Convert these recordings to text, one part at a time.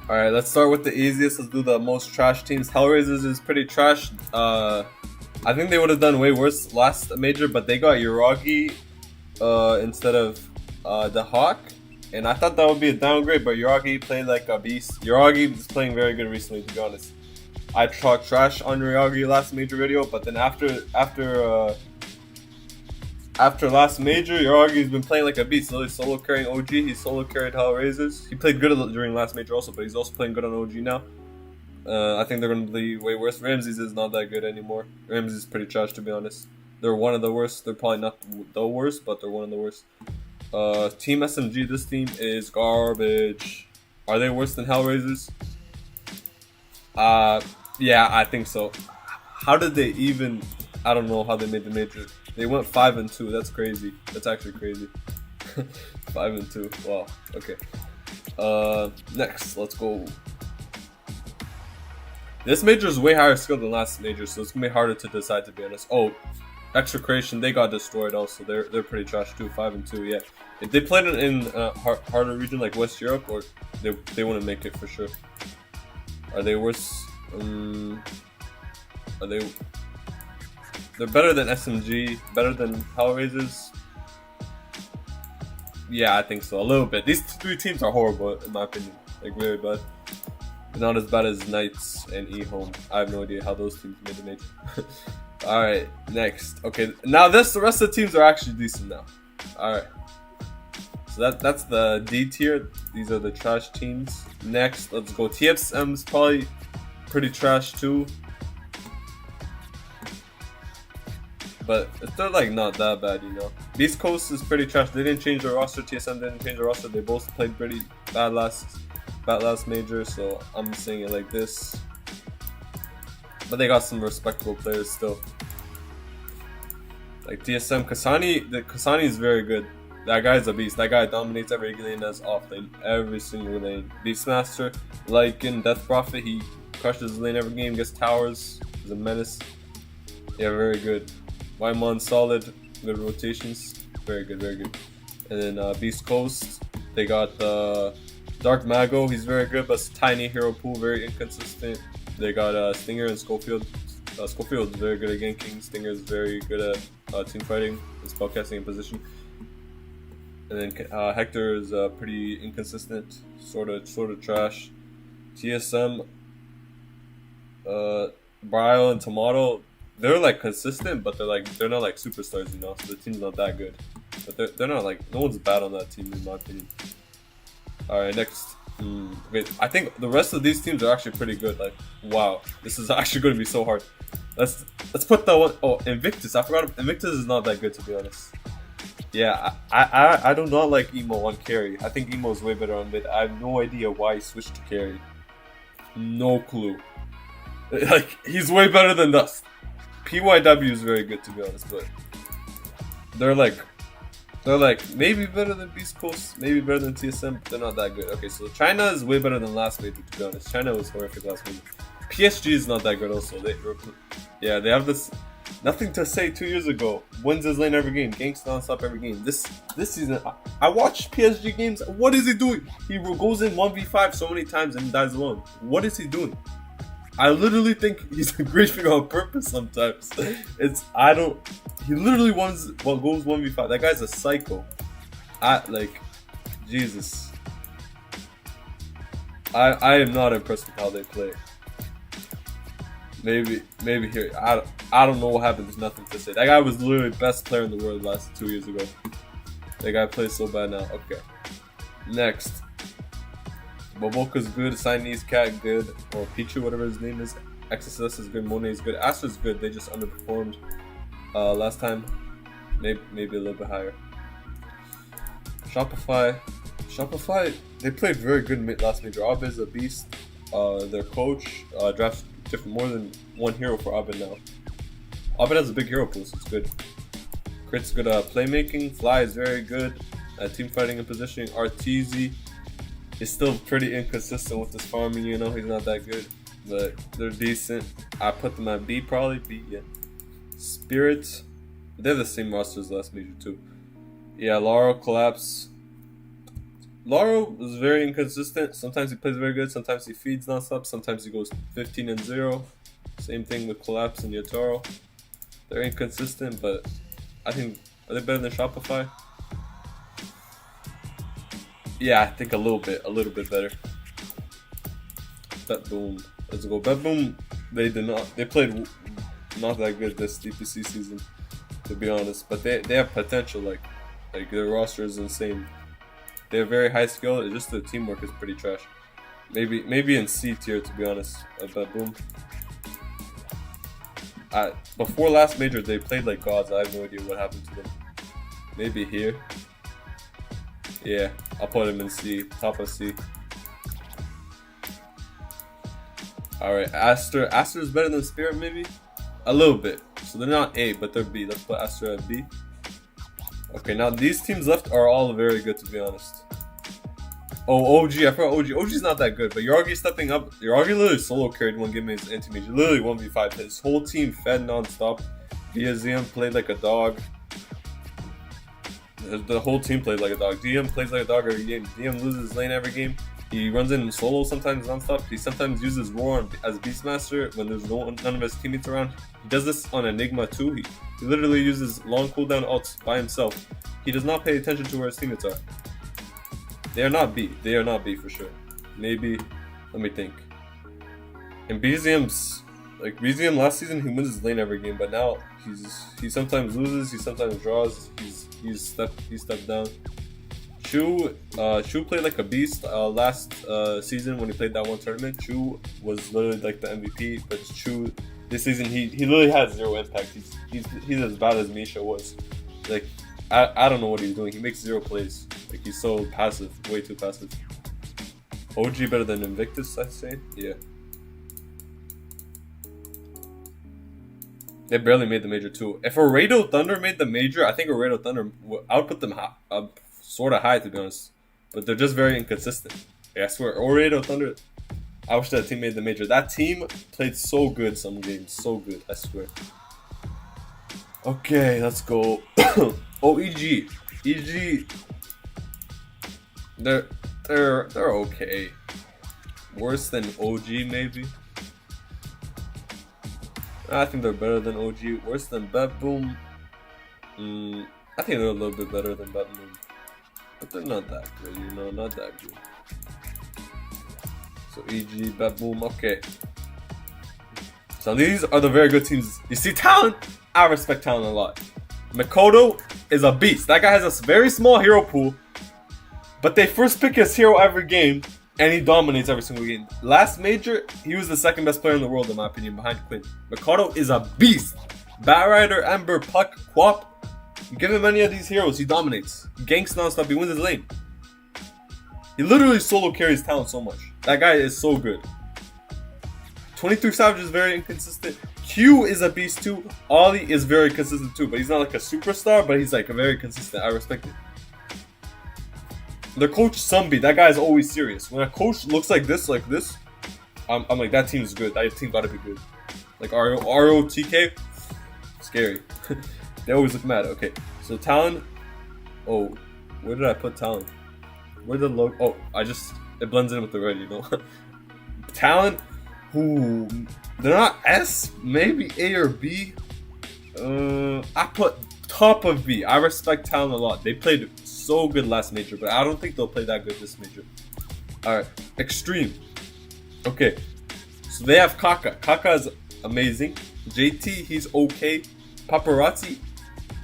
Alright, let's start with the easiest. Let's do the most trash teams. Hellraisers is pretty trash. I think they would have done way worse last major, but they got Uragi instead of the Hawk. And I thought that would be a downgrade, but Uragi played like a beast. Uragi is playing very good recently, to be honest. I talked trash on Uragi last major video, but then after last major, Yaragi's been playing like a beast. So he's solo carrying OG, he's solo carried Hellraisers. He played good during last major also, but he's also playing good on OG now. I think they're going to be way worse. Ramses is not that good anymore. Ramses is pretty trash, to be honest. They're one of the worst. They're probably not the worst, but they're one of the worst. Team SMG, this team is garbage. Are they worse than Hellraisers? Yeah, I think so. How did they even... I don't know how they made the major. They went 5-2. That's crazy. That's actually crazy. 5-2. Wow. Okay. Next, let's go. This major is way higher skill than last major, so it's gonna be harder to decide, to be honest. Oh, Extra Creation, they got destroyed also. They're pretty trash too. 5-2. Yeah. If they played it in harder region like West Europe, or they wouldn't make it for sure. Are they worse? Are they? They're better than SMG, better than Hellraisers. Yeah, I think so. A little bit. These three teams are horrible, in my opinion. Like, really bad. Not as bad as Knights and E-Home. I have no idea how those teams made the major. Alright, next. Okay, now the rest of the teams are actually decent now. Alright. So that's the D tier. These are the trash teams. Next, let's go. TFSM's probably pretty trash too. But they're like not that bad, you know. Beast Coast is pretty trash. They didn't change their roster. TSM didn't change their roster. They both played pretty bad last major, so I'm saying it like this. But they got some respectable players still. Like TSM, Kasani is very good. That guy's a beast. That guy dominates every lane that's off lane. Every single lane. Beastmaster, Lycan, Death Prophet, he crushes the lane every game, gets towers, is a menace. Yeah, very good. Waimon solid, good rotations. Very good, very good. And then Beast Coast, they got Dark Mago, he's very good, but it's tiny hero pool, very inconsistent. They got Stinger and Schofield. Schofield is very good at ganking. Stinger is very good at team fighting and spellcasting in position. And then Hector is pretty inconsistent, sort of trash. TSM, Brile and Tomato, they're like consistent, but they're not like superstars, you know. So the team's not that good, but they're not like, no one's bad on that team in my opinion. All right, next. Wait, I think the rest of these teams are actually pretty good. Like, wow, this is actually going to be so hard. Let's put the one. Oh, Invictus. I forgot. Invictus is not that good, to be honest. Yeah, I do not like Emo on carry. I think Emo is way better on mid. I have no idea why he switched to carry. No clue. Like, he's way better than us. PYW is very good, to be honest, but they're like maybe better than Beast Coast, maybe better than TSM, but they're not that good. Okay, so China is way better than last major, to be honest. China was horrific last major. PSG is not that good also. They have this nothing to say 2 years ago. Wins his lane every game, ganks non-stop every game. This season, I watched PSG games. What is he doing? He goes in 1v5 so many times and dies alone. What is he doing? I literally think he's griefing on purpose sometimes. He literally goes 1v5. That guy's a psycho. Jesus. I am not impressed with how they play. Maybe here. I don't know what happened. There's nothing to say. That guy was literally best player in the world last 2 years ago. That guy plays so bad now. Okay. Next. Boboka's good, Siamese Cat good, or Pichu, whatever his name is. XSS is good, Monet is good, Astra's good. They just underperformed last time. Maybe a little bit higher. Shopify, they played very good last major. Abed is a beast. Their coach drafts more than one hero for Abed now. Abed has a big hero pool, so it's good. Crit's good at playmaking. Fly is very good at team fighting and positioning. Arteezy is still pretty inconsistent with his farming, you know. He's not that good, but they're decent. I put them at B, probably B, yeah. Spirit, they're the same roster as last major too. Yeah, Laurel Collapse. Laro is very inconsistent. Sometimes he plays very good. Sometimes he feeds nonstop. Sometimes he goes 15-0. Same thing with Collapse and Yotaro. They're inconsistent, but I think, are they better than Shopify? Yeah, I think a little bit better. Bet Boom. Let's go. Bet Boom, they played not that good this DPC season, to be honest. But they have potential, like their roster is insane. They have very high skill, it's just their teamwork is pretty trash. Maybe in C tier, to be honest, Bet Boom. Before last major, they played like gods. I have no idea what happened to them. Maybe here. Yeah, I'll put him in C, top of C. Alright, Aster is better than Spirit, maybe? A little bit. So they're not A, but they're B. Let's put Aster at B. Okay, now these teams left are all very good, to be honest. Oh, OG, I forgot OG. OG's not that good, but Yargi stepping up. Yargi literally solo carried one game against anti-major. Literally 1v5. His whole team fed non-stop. ZM played like a dog. The whole team played like a dog. DM plays like a dog every game. DM loses lane every game. He runs in solo sometimes non-stop. He sometimes uses Roar as Beastmaster when there's none of his teammates around. He does this on Enigma too. He literally uses long cooldown ults by himself. He does not pay attention to where his teammates are. They are not B. They are not B for sure. Maybe, let me think. And BZM's, like BZM last season, he wins his lane every game, but now he sometimes loses, he sometimes draws. He's stepped down. Chu played like a beast last season when he played that one tournament. Chu was literally like the MVP, but Chu this season he literally had zero impact. He's as bad as Misha was. Like I don't know what he's doing. He makes zero plays. Like he's so passive, way too passive. OG better than Invictus, I'd say. Yeah. They barely made the major too. If Oredo Thunder made the major, I think Oredo Thunder, I would put them sort of high, to be honest. But they're just very inconsistent. Yeah, I swear, Oredo Thunder, I wish that team made the major. That team played so good some games. So good, I swear. Okay, let's go. Oh, EG. EG, they're okay. Worse than OG, maybe. I think they're better than OG. Worse than Bet Boom. I think they're a little bit better than Bet Boom. But they're not that good, you know, not that good. So EG, Bet Boom, okay. So these are the very good teams. You see Talon? I respect Talon a lot. Makoto is a beast. That guy has a very small hero pool. But they first pick his hero every game. And he dominates every single game. Last major, he was the second best player in the world, in my opinion, behind Quinn. Makoto is a beast. Batrider, Ember, Puck, Quap. You give him any of these heroes, he dominates. He ganks non-stop, he wins his lane. He literally solo carries talent so much. That guy is so good. 23 Savage is very inconsistent. Q is a beast too. Ollie is very consistent too, but he's not like a superstar, but he's like very consistent. I respect it. Their coach Sunbi, that guy is always serious. When a coach looks like this, I'm like, that team is good. That team gotta be good. Like ROTK, scary. They always look mad. Okay, so Talon. Oh, where did I put Talon? Where the logo? Oh, it blends in with the red, you know. Talon, who they're not S, maybe A or B. I put top of B. I respect Talon a lot. They played so good last major, but I don't think they'll play that good this major. Alright, Extreme. Okay, so they have Kaka. Kaka is amazing. JT, he's okay. Paparazzi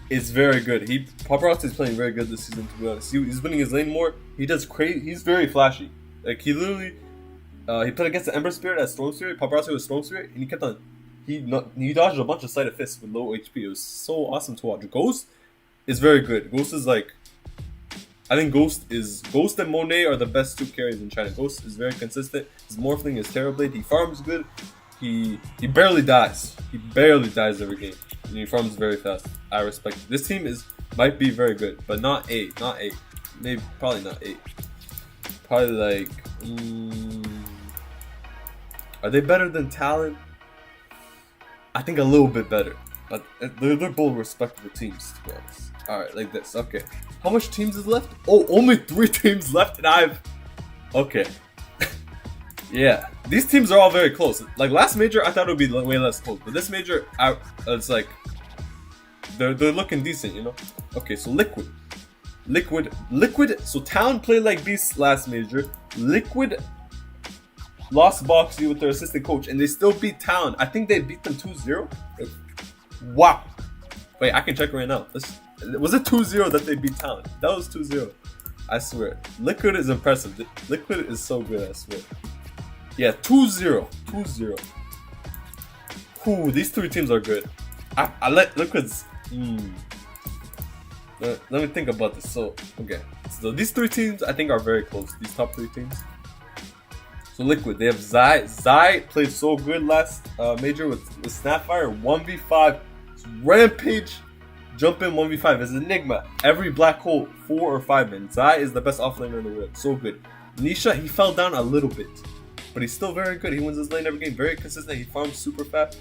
is very good. Paparazzi is playing very good this season, to be honest. He's winning his lane more. He does crazy. He's very flashy. Like he literally, he played against the Ember Spirit as Storm Spirit. Paparazzi was Storm Spirit, and he kept on. He dodged a bunch of sleight of fists with low HP. It was so awesome to watch. Ghost is very good. Ghost is like, I think Ghost and Monet are the best two carries in China. Ghost is very consistent. His Morphling is Terrorblade. He farms good. He barely dies. He barely dies every game. And he farms very fast. I respect it. This team might be very good, but not A. Not A. Maybe probably not A. Probably like are they better than Talon? I think a little bit better. But they're both respectable teams, to be honest. Alright, like this. Okay. How much teams is left? Oh, only 3 teams left, and I've... Okay. Yeah. These teams are all very close. Like, last major, I thought it would be way less close. But this major, it's like... They're looking decent, you know? Okay, so Liquid. So Town played like beasts last major. Liquid lost Boxy with their assistant coach, and they still beat Town. I think they beat them 2-0. Wow. Wait, I can check right now. Was it 2-0 that they beat Town? That was 2-0. I swear. Liquid is impressive. Liquid is so good, I swear. Yeah, 2-0. 2-0. Ooh, these 3 teams are good. I let Liquid's... Let me think about this. So, okay. So these 3 teams, I think, are very close. These top 3 teams. So Liquid, they have Zai. Zai played so good last major with Snapfire. 1v5. Rampage. Jump in 1v5 is Enigma. Every black hole, 4 or 5 men. Zai is the best offlaner in the world. So good. Nisha, he fell down a little bit. But he's still very good. He wins his lane every game. Very consistent. He farms super fast.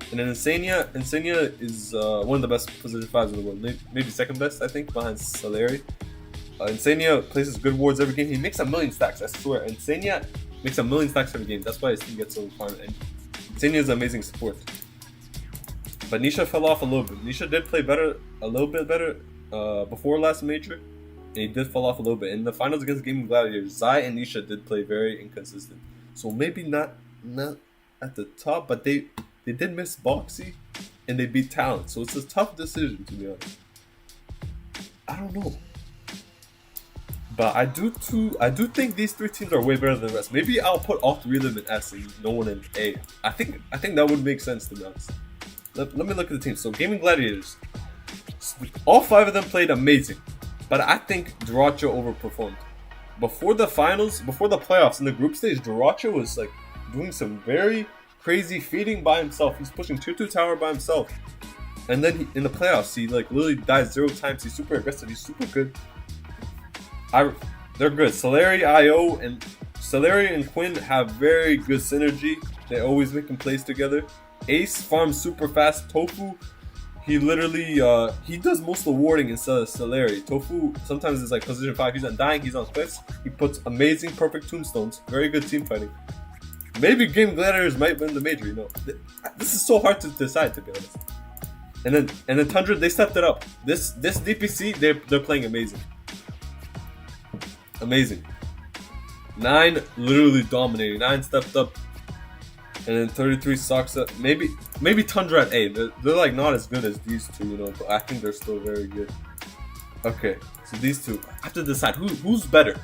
And then Insania is one of the best position 5s in the world. Maybe second best, I think, behind Saleri. Insania places good wards every game. He makes 1,000,000 stacks, I swear. Insania makes 1,000,000 stacks every game. That's why his team gets so farmed. And Insania is amazing support. But Nisha fell off a little bit. Nisha did play a little bit better before last major. And he did fall off a little bit. In the finals against Gaimin Gladiators, Zai and Nisha did play very inconsistent. So maybe not at the top, but they did miss Boxy, and they beat Talent, so it's a tough decision, to be honest. I don't know, but I do think these 3 teams are way better than the rest. Maybe I'll put all 3 of them in S and no one in A. I think that would make sense, to be honest. Let me look at the teams. So Gaimin Gladiators, all 5 of them played amazing, but I think Duracho overperformed. Before the finals, before the playoffs, in the group stage, Duracho was like doing some very crazy feeding by himself. He's pushing tier 2 tower by himself. And then in the playoffs, he like literally dies 0 times. He's super aggressive. He's super good. They're good. Saleri, and Quinn have very good synergy. They always making plays together. Ace farms super fast. Tofu, he literally he does most of the warding instead of Saleri. Tofu sometimes is like position 5. He's undying. He's on cliffs. He puts amazing, perfect tombstones. Very good team fighting. Maybe Gaimin Gladiators might win the major, you know. This is so hard to decide, to be honest. And then Tundra, they stepped it up. This DPC, they're playing amazing. Amazing. 9 literally dominating. 9 stepped up. And then 33 socks up. Maybe Tundra at A. They're like not as good as these 2, you know, but I think they're still very good. Okay, so these 2. I have to decide who's better.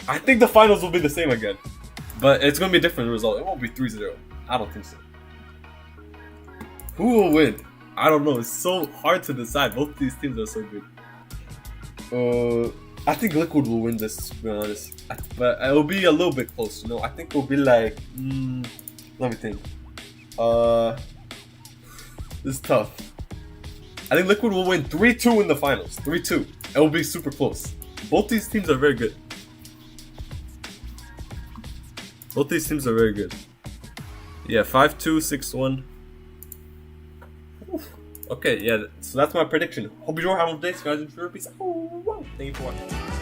I think the finals will be the same again. But it's going to be a different result. It won't be 3-0. I don't think so. Who will win? I don't know. It's so hard to decide. Both these teams are so good. I think Liquid will win this, to be honest. But it'll be a little bit close, you know. I think it'll be like... let me think. This is tough. I think Liquid will win 3-2 in the finals. 3-2. It will be super close. Both these teams are very good. Both these teams are very good. Yeah, 5-2, 6-1. Okay, yeah, so that's my prediction. Hope you enjoy. Have a nice day, guys. Peace out. Thank you for watching.